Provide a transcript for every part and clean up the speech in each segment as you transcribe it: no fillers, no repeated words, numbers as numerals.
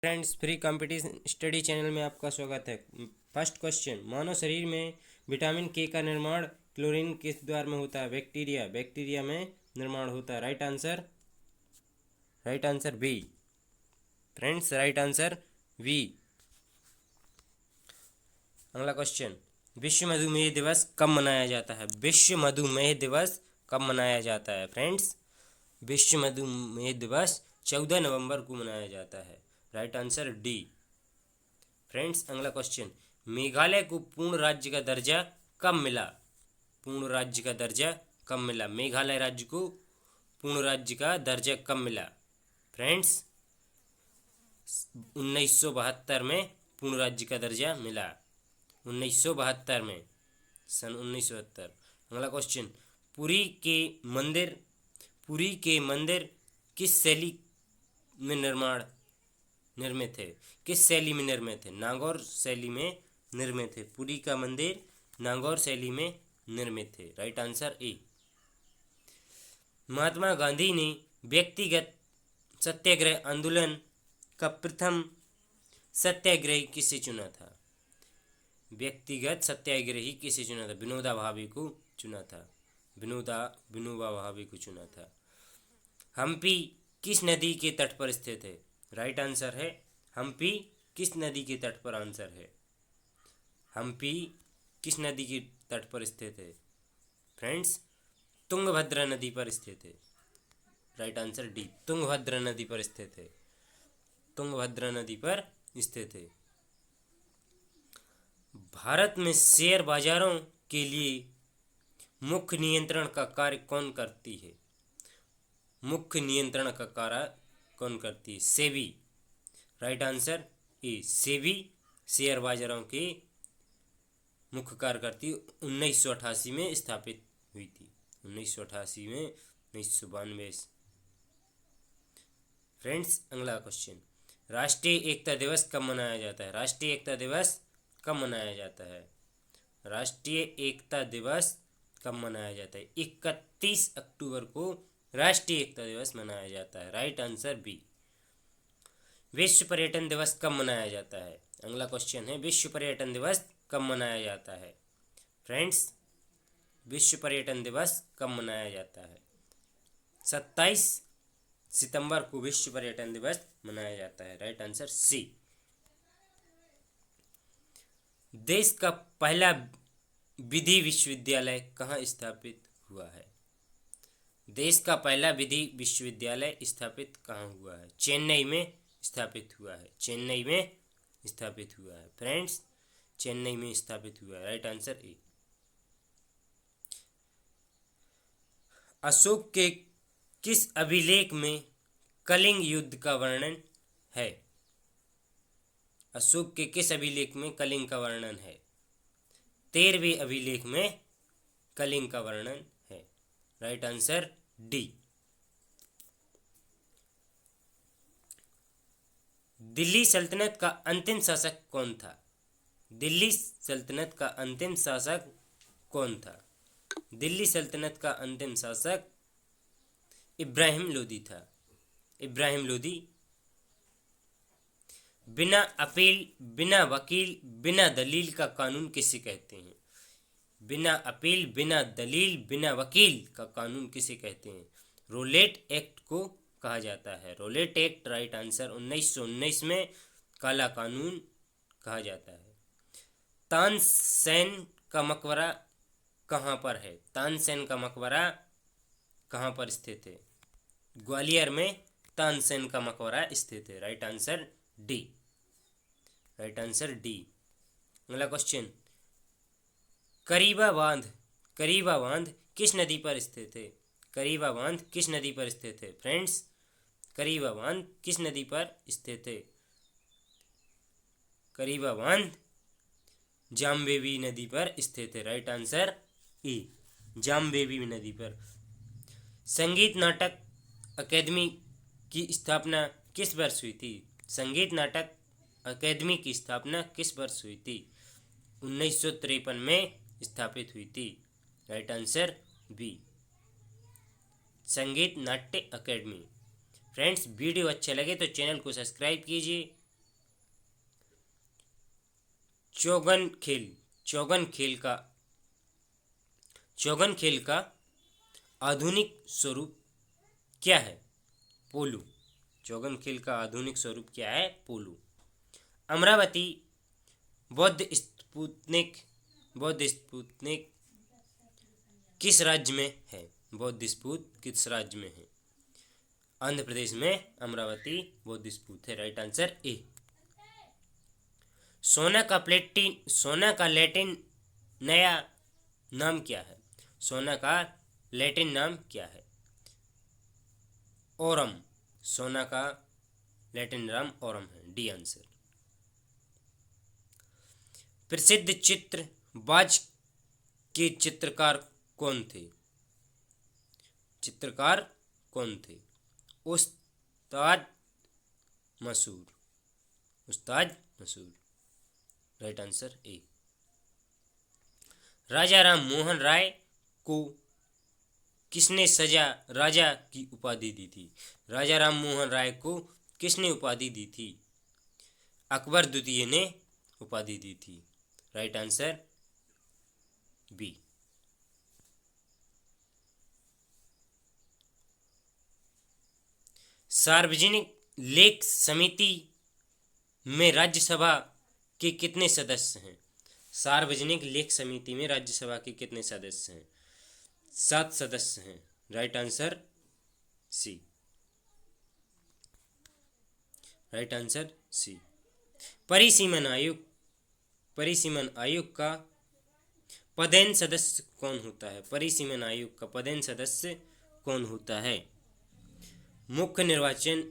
Friends, free competition study channel में आपका स्वागत है। फर्स्ट क्वेश्चन, मानव शरीर में विटामिन के का निर्माण क्लोरीन किस द्वार में होता है? बैक्टीरिया में निर्माण होता है। Right answer B. Friends, right answer B. अगला क्वेश्चन, विश्व मधुमेह दिवस कब मनाया जाता है? विश्व मधुमेह दिवस कब मनाया जाता है? फ्रेंड्स, विश्व मधुमेह दिवस 14 नवंबर को मनाया जाता है। Right answer D. फ्रेंड्स, अगला क्वेश्चन, मेघालय को पूर्ण राज्य का दर्जा कब मिला? पूर्ण राज्य का दर्जा कब मिला? मेघालय राज्य को पूर्ण राज्य का दर्जा कब मिला? फ्रेंड्स, 1972 में पूर्ण राज्य का दर्जा मिला। 1972 में, सन 1972। अगला क्वेश्चन, पुरी के मंदिर किस शैली में निर्मित है? किस शैली में निर्मित है? नागौर शैली में निर्मित है। पुरी का मंदिर नागौर शैली में निर्मित है। Right answer A. Mahatma Gandhi ने व्यक्तिगत सत्याग्रह आंदोलन का प्रथम सत्याग्रही किसे चुना था? व्यक्तिगत सत्याग्रही किसे चुना था? विनोबा भावे को चुना था। विनोबा भावे को चुना था। हम्पी किस नदी के तट पर स्थित है? राइट आंसर है हम्पी किस नदी के तट पर? आंसर है हम्पी किस नदी के तट पर स्थित है? फ्रेंड्स, तुंगभद्रा नदी पर स्थित है। राइट आंसर डी, तुंगभद्रा नदी पर स्थित है। तुंगभद्रा नदी पर स्थित है। भारत में शेयर बाजारों के लिए मुख्य नियंत्रण का कार्य कौन करती है? मुख्य नियंत्रण का कार्य कौन करती है? सेबी। राइट आंसर ए, सेबी शेयर बाजारों के मुख्य कार्य करती 1988 में स्थापित हुई थी। 1988 में, 1992। फ्रेंड्स, अगला क्वेश्चन, राष्ट्रीय एकता दिवस कब मनाया जाता है? राष्ट्रीय एकता दिवस कब मनाया जाता है? राष्ट्रीय एकता दिवस कब मनाया जाता है? 31 अक्टूबर को राष्ट्रीय एकता दिवस मनाया जाता है। Right answer B. विश्व पर्यटन दिवस कब मनाया जाता है? अगला क्वेश्चन है, विश्व पर्यटन दिवस कब मनाया जाता है? फ्रेंड्स, विश्व पर्यटन दिवस कब मनाया जाता है? 27 सितंबर को विश्व पर्यटन दिवस मनाया जाता है। Right answer C. देश का पहला विधि विश्वविद्यालय कहाँ स्थापित हुआ है? देश का पहला विधि विश्वविद्यालय स्थापित कहाँ हुआ है? चेन्नई में स्थापित हुआ है। चेन्नई में स्थापित हुआ है। फ्रेंड्स, चेन्नई में स्थापित हुआ है। राइट आंसर ए। अशोक के किस अभिलेख में कलिंग युद्ध का वर्णन है? अशोक के किस अभिलेख में कलिंग का वर्णन है? 13वें अभिलेख में कलिंग का वर्णन है। Right answer D. दिल्ली सल्तनत का अंतिम शासक कौन था? दिल्ली सल्तनत का अंतिम शासक कौन था? दिल्ली सल्तनत का अंतिम शासक इब्राहिम लोदी था। इब्राहिम लोदी। बिना अपील, बिना वकील, बिना दलील का कानून किसे कहते हैं? बिना अपील, बिना दलील, बिना वकील का कानून किसे कहते हैं? रोलेट एक्ट को कहा जाता है। Roulette act. राइट आंसर 1919 में काला कानून कहा जाता है। तानसेन का मकबरा कहाँ पर है? तानसेन का मकबरा कहाँ पर स्थित है? ग्वालियर में तानसेन का मकबरा स्थित है। Right answer D. Right answer D. अगला क्वेश्चन, करीबा बांध किस नदी पर स्थित है? करीबा बांध किस नदी पर स्थित है? फ्रेंड्स, करीबा बांध किस नदी पर स्थित है? करीबा बांध जामबेवी नदी पर स्थित है। राइट आंसर ए, जामबेवी नदी पर। संगीत नाटक अकेदमी की स्थापना किस वर्ष हुई थी? संगीत नाटक अकेदमी की स्थापना किस वर्ष हुई थी? 1953 में स्थापित हुई थी। राइट आंसर बी, संगीत नाट्य अकेडमी। फ्रेंड्स, वीडियो अच्छे लगे तो चैनल को सब्सक्राइब कीजिए चौगन खेल चौगन खेल का आधुनिक स्वरूप क्या है? पोलो। चौगन खेल का आधुनिक स्वरूप क्या है? पोलो। अमरावती बौद्ध स्पुतनिक किस राज्य में है? बौद्ध स्पूत किस राज्य में है? आंध्र प्रदेश में अमरावती बौद्ध स्पूत है। राइट आंसर ए। सोना का लैटिन नया नाम क्या है? सोना का लैटिन नाम क्या है? ओरम। सोना का लैटिन नाम ओरम है। D answer. प्रसिद्ध चित्रबाज के चित्रकार कौन थे? Ustad Mansur. Right answer A. Raja Ram Mohan Roy को किसने सजा राजा की उपाधि दी थी? राजा राम मोहन राय को किसने उपाधि दी थी? अकबर द्वितीय ने उपाधि दी थी। Right answer B. सार्वजनिक लेख समिति में राज्यसभा के कितने सदस्य हैं? सार्वजनिक लेख समिति में राज्यसभा के कितने सदस्य हैं? 7 सदस्य हैं। Right answer C. Right answer C. परिसीमन आयोग का पदेन सदस्य कौन होता है? परिसीमन आयोग का पदेन सदस्य कौन होता है? मुख्य निर्वाचन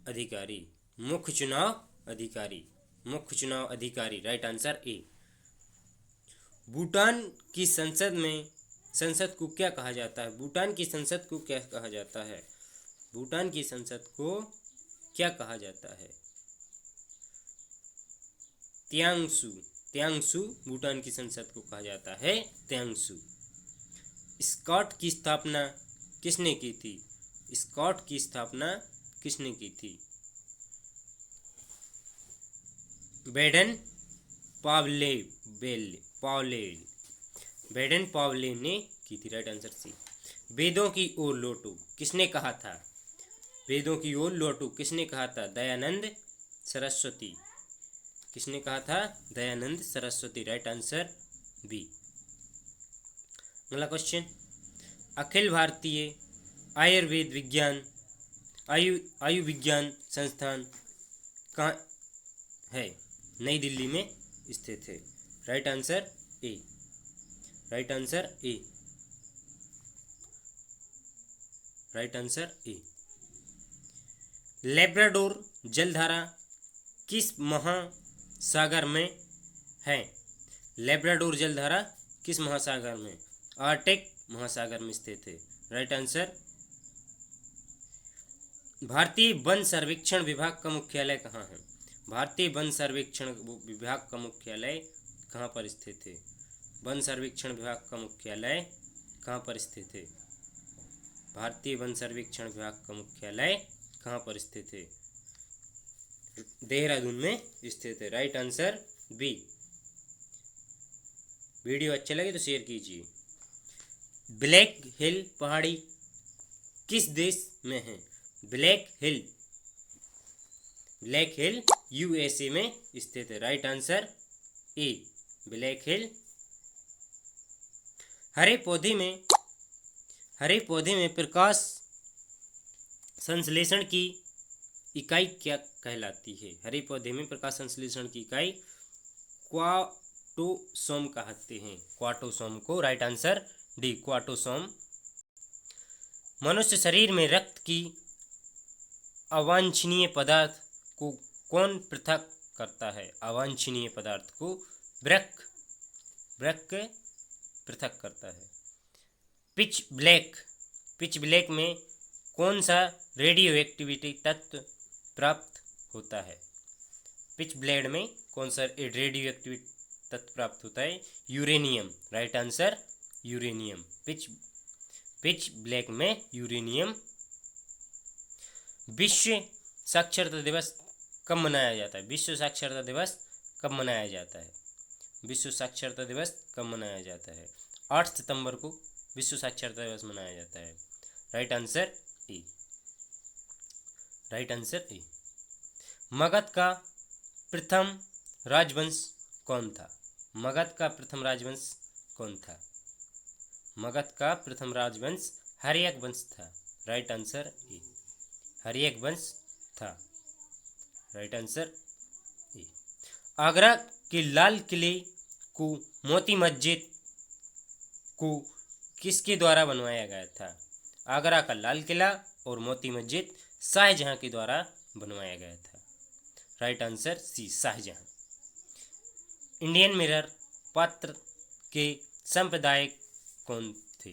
अधिकारी, मुख्य चुनाव अधिकारी। राइट आंसर ए। भूटान की संसद को क्या कहा जाता है? भूटान की संसद को क्या कहा जाता है? भूटान की संसद को क्या कहा जाता है? त्यांगसू। भूटान की संसद को कहा जाता है त्यांगसू। स्कॉट की स्थापना किसने की थी? बेडन पावले ने की थी। Right answer C. वेदों की ओर लौटो किसने कहा था? दयानंद सरस्वती। किसने कहा था? Dayanand Saraswati. Right answer B. अगला क्वेश्चन, अखिल भारतीय आयुर्विज्ञान संस्थान कहाँ है? नई दिल्ली में स्थित है। राइट आंसर ए। राइट आंसर ए। लेब्राडोर जलधारा किस महासागर में है? लेब्राडोर जलधारा किस महासागर में? आर्कटिक महासागर में स्थित है। Right answer. भारतीय वन सर्वेक्षण विभाग का मुख्यालय कहाँ है? भारतीय वन सर्वेक्षण विभाग का मुख्यालय कहाँ पर स्थित है? वन सर्वेक्षण विभाग का मुख्यालय कहाँ पर स्थित है? भारतीय वन सर्वेक्षण विभाग का मुख्यालय कहाँ पर स्थित है? देहरादून में स्थित है। Right answer B. वीडियो अच्छा लगे तो शेयर कीजिए। ब्लैक हिल पहाड़ी किस देश में है? ब्लैक हिल यूएसए में स्थित है। राइट आंसर ए। ब्लैक हिल। हरे पौधे में प्रकाश संश्लेषण की इकाई क्या कहलाती है? हरे पौधे में प्रकाश संश्लेषण की इकाई क्वाटोसोम कहते हैं। क्वाटोसोम को। Right answer D. क्वाटोसोम। मनुष्य शरीर में रक्त की अवांछनीय पदार्थ को कौन पृथक करता है? अवांछनीय पदार्थ को वृक्क पृथक करता है। पिच ब्लैक में कौन सा रेडियो एक्टिविटी तत्व प्राप्त होता है? पिच ब्लेड में कौन सा रेडियो एक्टिविटी तत्व प्राप्त होता है? Uranium. Right answer uranium. Pitch black में यूरेनियम। विश्व साक्षरता दिवस कब मनाया जाता है? विश्व साक्षरता दिवस कब मनाया जाता है? विश्व साक्षरता दिवस कब मनाया जाता है? 8 सितंबर को विश्व साक्षरता दिवस मनाया जाता है। राइट आंसर ए। राइट आंसर ए। मगध का प्रथम राजवंश कौन था? मगध का प्रथम राजवंश कौन था? मगध का प्रथम राजवंश हर्यक वंश था। राइट आंसर ए। हर्यक वंश था। राइट आंसर ए। आगरा के लाल किले को मोती मस्जिद को किसके द्वारा बनवाया गया था? आगरा का लाल किला और मोती मस्जिद शाहजहां के द्वारा बनवाया गया था। Right answer C, Shahjahan. Indian Mirror पत्र के संपादक कौन थे?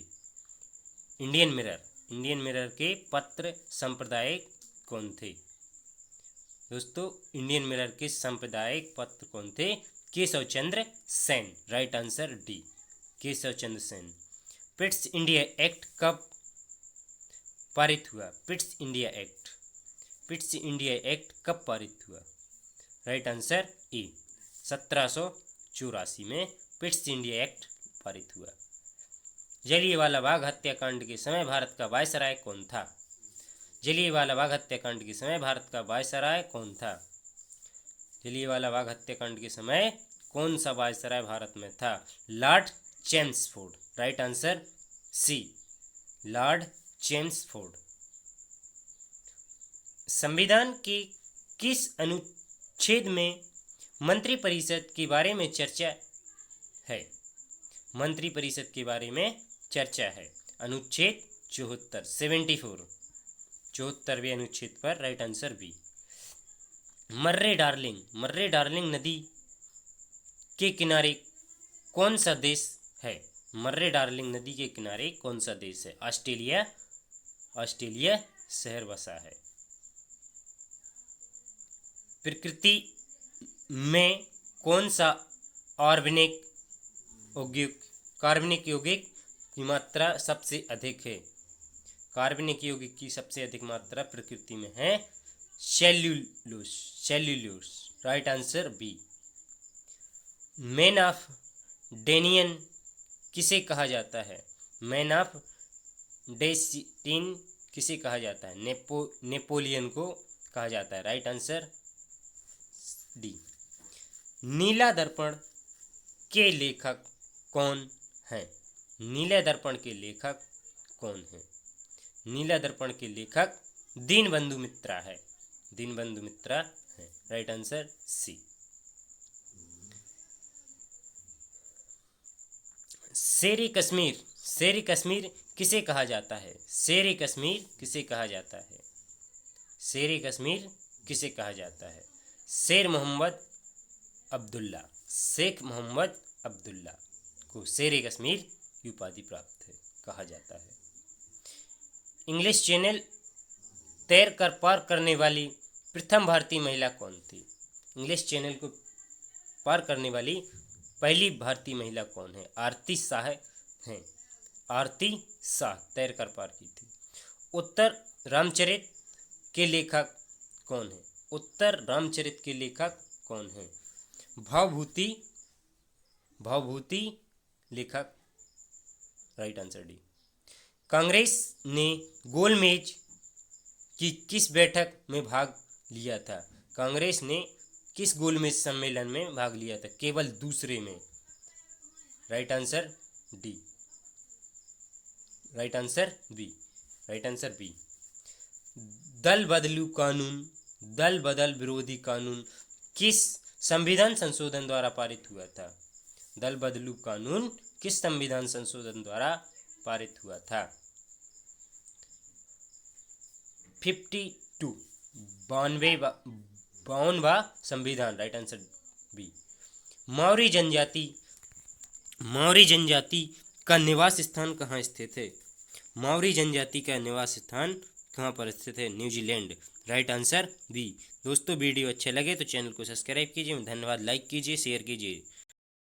इंडियन मिरर के पत्र संपादक कौन थे? दोस्तों, इंडियन मिरर के संपादक पत्र कौन थे? Keshav Chandra Sen. Right answer D, Keshav Chandra Sen. Pitt's India act कब पारित हुआ? पिट्स इंडिया एक्ट कब पारित हुआ? राइट आंसर ए, 1784 में पिट्स इंडिया एक्ट पारित हुआ। जलियांवाला बाग हत्याकांड के समय भारत का वायसराय कौन था? जलियांवाला बाग हत्याकांड के समय भारत का वायसराय कौन था? जलियांवाला बाग हत्याकांड के समय कौन सा वायसराय भारत में था? Lord Chelmsford. Right answer C, Lord Chelmsford. संविधान के किस अनुच्छेद में मंत्रिपरिषद के बारे में चर्चा है? मंत्रिपरिषद के बारे में चर्चा है। अनुच्छेद 74, 74, 74वें अनुच्छेद पर। Right answer B. Murray Darling नदी के किनारे कौन सा देश है? मर्रे डार्लिंग नदी के किनारे कौन सा देश है? ऑस्ट्रेलिया शहर बसा है। प्रकृति में कौन सा कार्बनिक यौगिक की मात्रा सबसे अधिक है? कार्बनिक यौगिक की सबसे अधिक मात्रा प्रकृति में है cellulose. Right answer B. Man of डेनियन किसे कहा जाता है? मैन ऑफ डेस्टिन किसे कहा जाता है? नेपोलियन को कहा जाता है। Right answer D. नीला दर्पण के लेखक कौन हैं? नीला दर्पण के लेखक कौन हैं? नीला दर्पण के लेखक दीनबंधु मित्रा है। दीनबंधु मित्रा है। Right answer C. शेर कश्मीर किसे कहा जाता है? शेर कश्मीर किसे कहा जाता है? शेर कश्मीर किसे कहा जाता है? शेख मोहम्मद अब्दुल्ला को शेर कश्मीर की उपाधि प्राप्त है, कहा जाता है। इंग्लिश चैनल तैर कर पार करने वाली प्रथम भारतीय महिला कौन थी? इंग्लिश चैनल को पार करने वाली पहली भारतीय महिला कौन है? आरती शाह हैं। आरती शाह तैर कर पार की थी। उत्तर रामचरित के लेखक कौन है? उत्तर रामचरित के लेखक कौन है? भावभूति लेखक। Right answer D. कांग्रेस ने गोलमेज की किस बैठक में भाग लिया था? कांग्रेस ने किस गोलमेज सम्मेलन में भाग लिया था? केवल दूसरे में। Right answer D. Right answer B. Right answer B. दल बदल विरोधी कानून किस संविधान संशोधन द्वारा पारित हुआ था? दल बदलू कानून किस संविधान संशोधन द्वारा पारित हुआ था? 52 52वां संविधान। Right answer B. मौर्य जनजाति का निवास स्थान कहाँ स्थित है? मौर्य जनजाति का निवास स्थान कहाँ पर स्थित है? न्यूजीलैंड। Right answer B. दोस्तों, वीडियो अच्छे लगे तो चैनल को सब्सक्राइब कीजिए। धन्यवाद। लाइक कीजिए, शेयर कीजिए।